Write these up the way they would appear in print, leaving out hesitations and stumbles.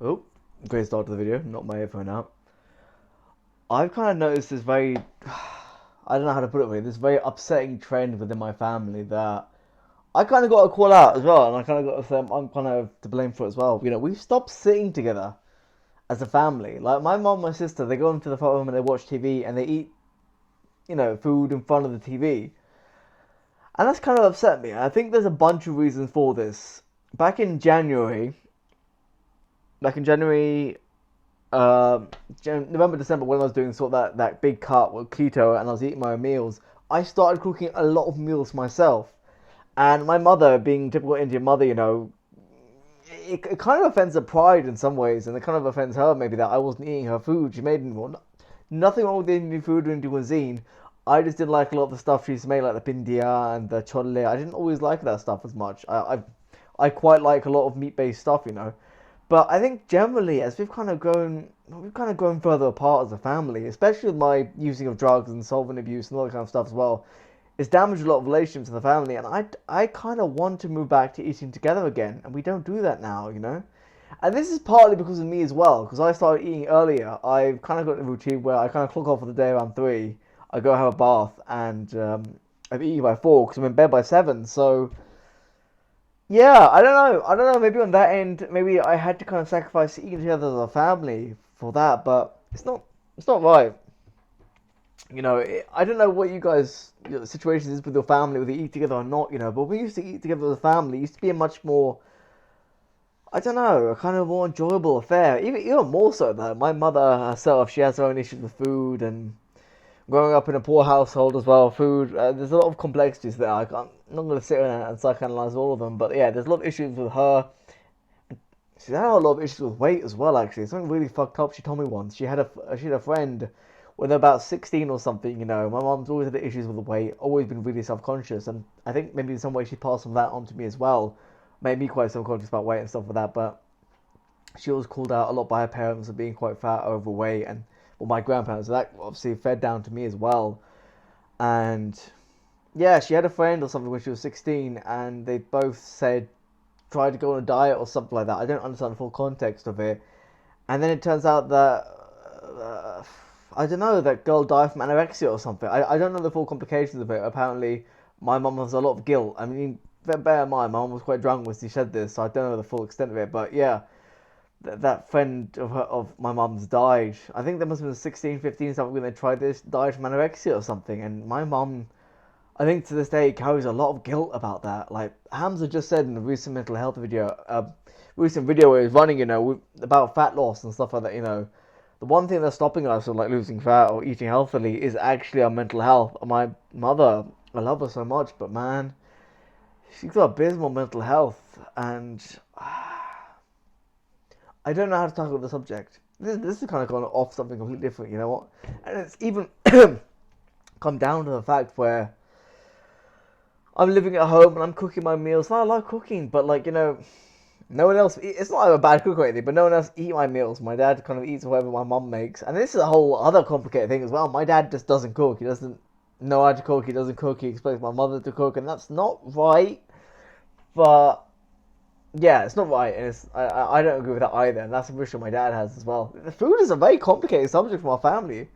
Oh, great start to the video. Not my earphone out. I've kind of noticed this very, I don't know how to put it really, this very upsetting trend within my family that I kind of got to call out as well, and I kind of got to say I'm kind of to blame for it as well. We've stopped sitting together as a family. Like my mom and my sister, they go into the front room and they watch TV and they eat, food in front of the TV. And that's kind of upset me. I think there's a bunch of reasons for this. Back in January, back in January November, December, when I was doing sort of that big cut with keto and I was eating my own meals, I started cooking a lot of meals myself. And my mother, being typical Indian mother, it kind of offends her pride in some ways, and it kind of offends her maybe that I wasn't eating her food she made anymore. Nothing wrong with the Indian food or Indian cuisine. I just didn't like a lot of the stuff she used to make, like the pindia and the cholle. I didn't always like that stuff as much. I quite like a lot of meat-based stuff. But I think generally, as we've kind of grown further apart as a family, especially with my using of drugs and solvent abuse and all that kind of stuff as well. It's damaged a lot of relationships in the family, and I kind of want to move back to eating together again, and we don't do that now. And this is partly because of me as well, because I started eating earlier. I've kind of got a routine where I kind of clock off for the day around 3, I go have a bath, and I'm eating by 4 because I'm in bed by 7, so yeah, I don't know. I don't know. Maybe on that end, maybe I had to kind of sacrifice eating together as a family for that, but it's not right. I don't know what you guys situations is with your family, whether you eat together or not. But we used to eat together as a family. It used to be a much more, I don't know, a kind of more enjoyable affair. Even more so though. My mother herself, she has her own issues with food, and growing up in a poor household as well, food. There's a lot of complexities there. I'm not going to sit and psychoanalyze all of them, but yeah, there's a lot of issues with her. She's had a lot of issues with weight as well. Actually, something really fucked up. She told me once. She had a friend when they're about 16 or something. My mom's always had issues with the weight, always been really self conscious, and I think maybe in some way she passed some of that on to me as well. Made me quite self conscious about weight and stuff like that, but she was called out a lot by her parents for being quite fat, overweight, and well, my grandparents. So that obviously fed down to me as well. And yeah, she had a friend or something when she was 16, and they both said try to go on a diet or something like that. I don't understand the full context of it. And then it turns out that I don't know, that girl died from anorexia or something. I don't know the full complications of it. Apparently, my mum has a lot of guilt. I mean, bear in mind, my mum was quite drunk when she said this, so I don't know the full extent of it. But yeah, that friend of my mum's died. I think there must have been 16, 15 something when they tried this, died from anorexia or something. And my mum, I think to this day, carries a lot of guilt about that. Like Hamza just said in the recent mental health recent video where he's running, about fat loss and stuff like that. The one thing that's stopping us from like losing fat or eating healthily is actually our mental health. My mother, I love her so much, but man, she's got abysmal mental health, and I don't know how to tackle the subject. This is kind of gone off something completely different, you know what? And it's even come down to the fact where I'm living at home and I'm cooking my meals. And I like cooking, but no one else. It's not like I'm a bad cook or anything, but no one else eat my meals. My dad kind of eats whatever my mum makes, and this is a whole other complicated thing as well. My dad just doesn't cook. He doesn't know how to cook. He doesn't cook. He expects my mother to cook, and that's not right. But yeah, it's not right, and I don't agree with that either. And that's a issue my dad has as well. The food is a very complicated subject for our family.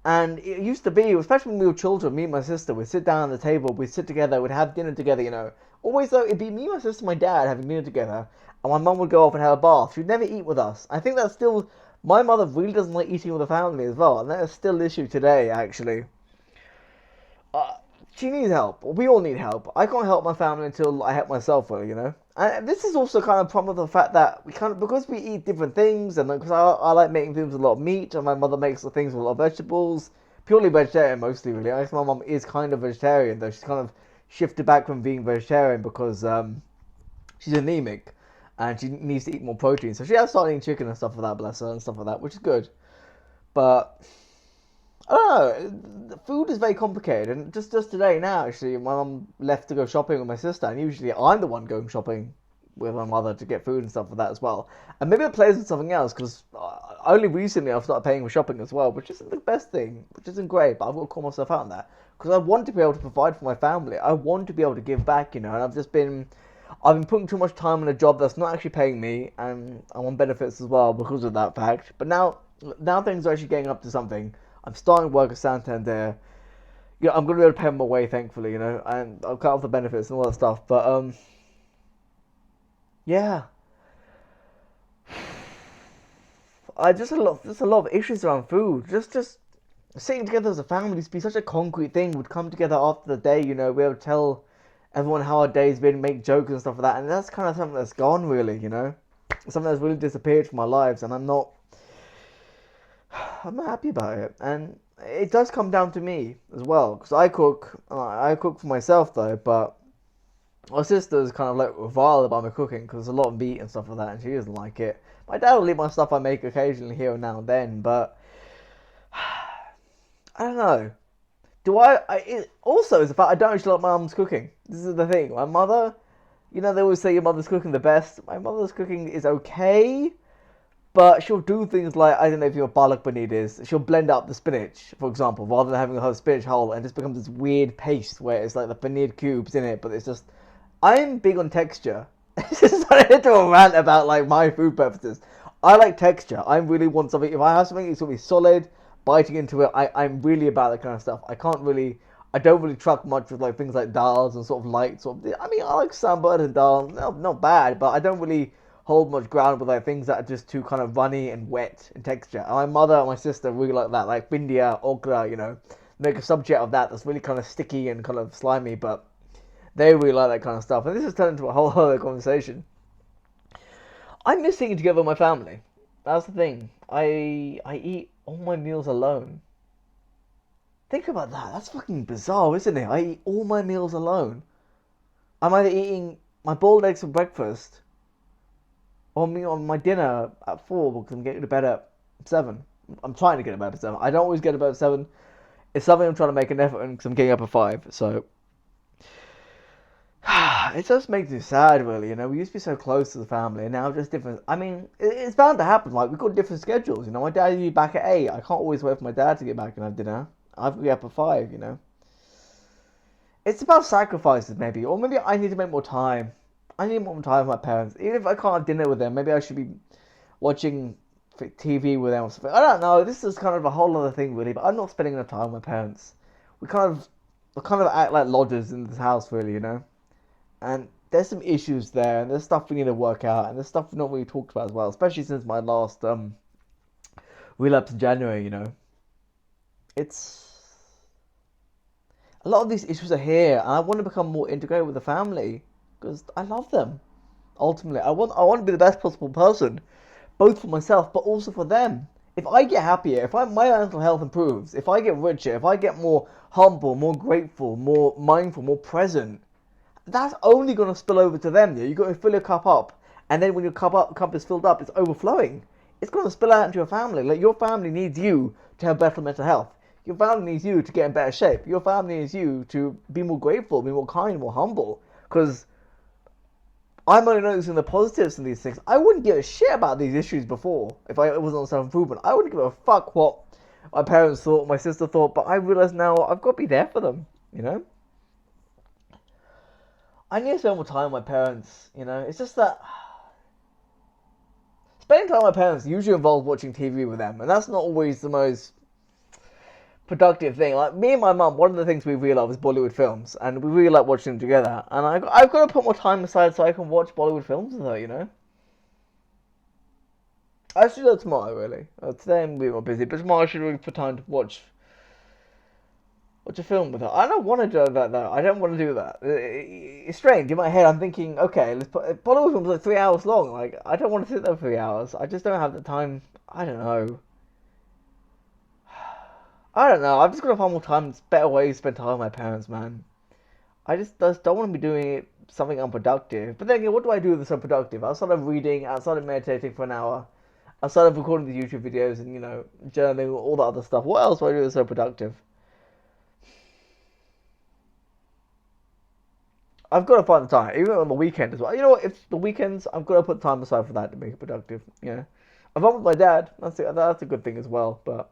And it used to be, especially when we were children, me and my sister, we'd sit down at the table, we'd sit together, we'd have dinner together. Always though, it'd be me, my sister, my dad having dinner together, and my mum would go off and have a bath. She'd never eat with us. I think that's still, my mother really doesn't like eating with the family as well, and that is still an issue today, actually. Uh, she needs help. We all need help. I can't help my family until I help myself, really. And this is also kind of problem with the fact that we kind of, because we eat different things, and because I like making things with a lot of meat, and my mother makes the things with a lot of vegetables, purely vegetarian mostly, really. I guess my mom is kind of vegetarian, though she's kind of shifted back from being vegetarian because she's anemic, and she needs to eat more protein. So she has started eating chicken and stuff like that, bless her, and stuff like that, which is good. But I don't know. Food is very complicated, and just today now, actually, my mum left to go shopping with my sister, and usually I'm the one going shopping with my mother to get food and stuff like that as well. And maybe it plays with something else because only recently I've started paying for shopping as well, which isn't the best thing, which isn't great, but I've got to call myself out on that because I want to be able to provide for my family. I want to be able to give back, and I've just been I've been putting too much time in a job that's not actually paying me, and I'm on benefits as well because of that fact. But now things are actually getting up to something. I'm starting work at Santander. Yeah, I'm gonna be able to pay my way, thankfully, and I'll cut off the benefits and all that stuff. But yeah, I just a lot of issues around food. Just sitting together as a family used to be such a concrete thing. We'd come together after the day, we would tell everyone how our day's been, make jokes and stuff like that, and that's kind of something that's gone, really. Something that's really disappeared from our lives, and I'm not happy about it. And it does come down to me as well, because I cook for myself though, but my sister's kind of like reviled about my cooking because there's a lot of meat and stuff like that, and she doesn't like it. My dad will eat my stuff I make occasionally here and now and then, but I don't know. It also is the fact I don't actually like my mum's cooking. This is the thing. My mother, they always say your mother's cooking the best. My mother's cooking is okay, but she'll do things like, I don't know if your palak paneer is, she'll blend up the spinach, for example, rather than having a whole spinach whole, and it just becomes this weird paste where it's like the paneer cubes in it, but it's just, I'm big on texture. This is not into a rant about like my food preferences. I like texture. I really want something, if I have something, it's going to be solid, biting into it. I'm really about that kind of stuff. I don't really truck much with like things like dals and sort of light I mean, I like sambar and dal, no, not bad, but I don't really hold much ground with like things that are just too kind of runny and wet in texture. And my mother and my sister really like that, like bindia, okra, make a subject of that that's really kind of sticky and kind of slimy, but they really like that kind of stuff. And this has turned into a whole other conversation. I miss eating together with my family. That's the thing. I eat all my meals alone. Think about that. That's fucking bizarre, isn't it? I eat all my meals alone. I'm either eating my boiled eggs for breakfast or me on my dinner at 4 because I'm getting to bed at 7. I'm trying to get to bed at 7. I don't always get to bed at 7. It's something I'm trying to make an effort in because I'm getting up at 5. So it just makes me sad, really. We used to be so close to the family, and now just different. I mean, it's bound to happen. Like, we've got different schedules. My dad usually back at 8. I can't always wait for my dad to get back and have dinner. I've got to get up at 5. It's about sacrifices, maybe. Or maybe I need to make more time. I need more time with my parents. Even if I can't have dinner with them, maybe I should be watching TV with them or something. I don't know. This is kind of a whole other thing, really. But I'm not spending enough time with my parents. We kind of act like lodgers in this house, really. And there's some issues there, and there's stuff we need to work out, and there's stuff we've not really talked about as well, especially since my last relapse in January. It's a lot of these issues are here, and I want to become more integrated with the family because I love them. Ultimately, I want to be the best possible person, both for myself but also for them. If I get happier, my mental health improves, if I get richer, if I get more humble, more grateful, more mindful, more present, that's only going to spill over to them. You've got to fill your cup up, and then when your cup is filled up, it's overflowing. It's going to spill out into your family. Like, your family needs you to have better mental health. Your family needs you to get in better shape. Your family needs you to be more grateful, be more kind, more humble. Because I'm only noticing the positives in these things. I wouldn't give a shit about these issues before if I wasn't on self-improvement. I wouldn't give a fuck what my parents thought, my sister thought, but I realise now I've got to be there for them. I need to spend more time with my parents. It's just that spending time with my parents usually involves watching TV with them, and that's not always the most productive thing. Like, me and my mum, one of the things we really love is Bollywood films, and we really like watching them together. And I've got to put more time aside so I can watch Bollywood films with her. I should do that tomorrow, really. Today I'm a bit more busy, but tomorrow I should really put time to watch a film with her. I don't want to do that though. I don't want to do that. It's strange. In my head, I'm thinking, okay, let's put Bollywood films like 3 hours long. Like, I don't want to sit there for 3 hours. I just don't have the time. I don't know. I've just got to find more time, better ways to spend time with my parents, man. I just don't want to be doing something unproductive. But then again, what do I do that's unproductive? Outside of reading, outside of meditating for an hour, outside of recording the YouTube videos and, journaling, all that other stuff, what else do I do that's so productive? I've got to find the time, even on the weekend as well. You know what? If the weekends, I've got to put time aside for that to make it productive. If I'm with my dad, that's a good thing as well. But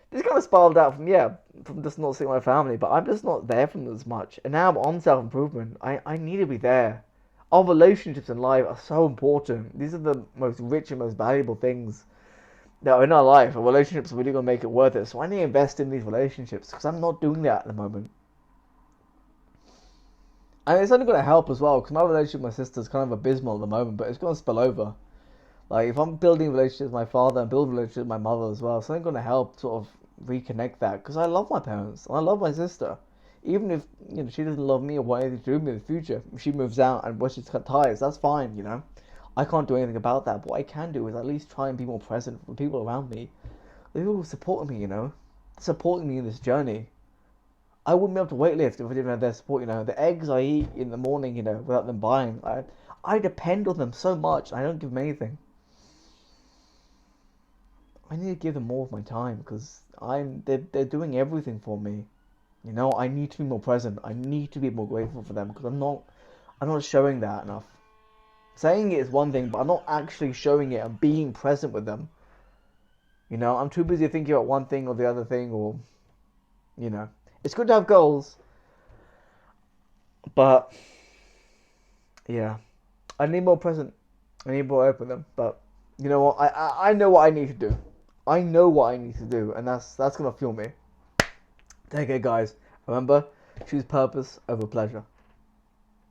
this kind of spiraled out from just not seeing my family. But I'm just not there from them as much. And now I'm on self improvement. I need to be there. Our relationships in life are so important. These are the most rich and most valuable things that are in our life. Our relationships are really going to make it worth it. So I need to invest in these relationships because I'm not doing that at the moment. And it's only going to help as well because my relationship with my sister is kind of abysmal at the moment, but it's going to spill over. Like, if I'm building relationships with my father and building relationships with my mother as well, it's only going to help sort of reconnect that because I love my parents and I love my sister. Even if she doesn't love me or want anything to do with me in the future, if she moves out and wishes to cut ties, that's fine. I can't do anything about that. But what I can do is at least try and be more present for the people around me. The people who support me, supporting me in this journey. I wouldn't be able to weightlift if I didn't have their support. The eggs I eat in the morning, without them buying, I depend on them so much. I don't give them anything. I need to give them more of my time because they're doing everything for me. I need to be more present. I need to be more grateful for them because I'm not showing that enough. Saying it is one thing, but I'm not actually showing it and being present with them. I'm too busy thinking about one thing or the other thing, or it's good to have goals, but yeah, I need more present. I need more open them. But you know what? I know what I need to do. I know what I need to do, and that's gonna fuel me. Take care, guys. Remember, choose purpose over pleasure.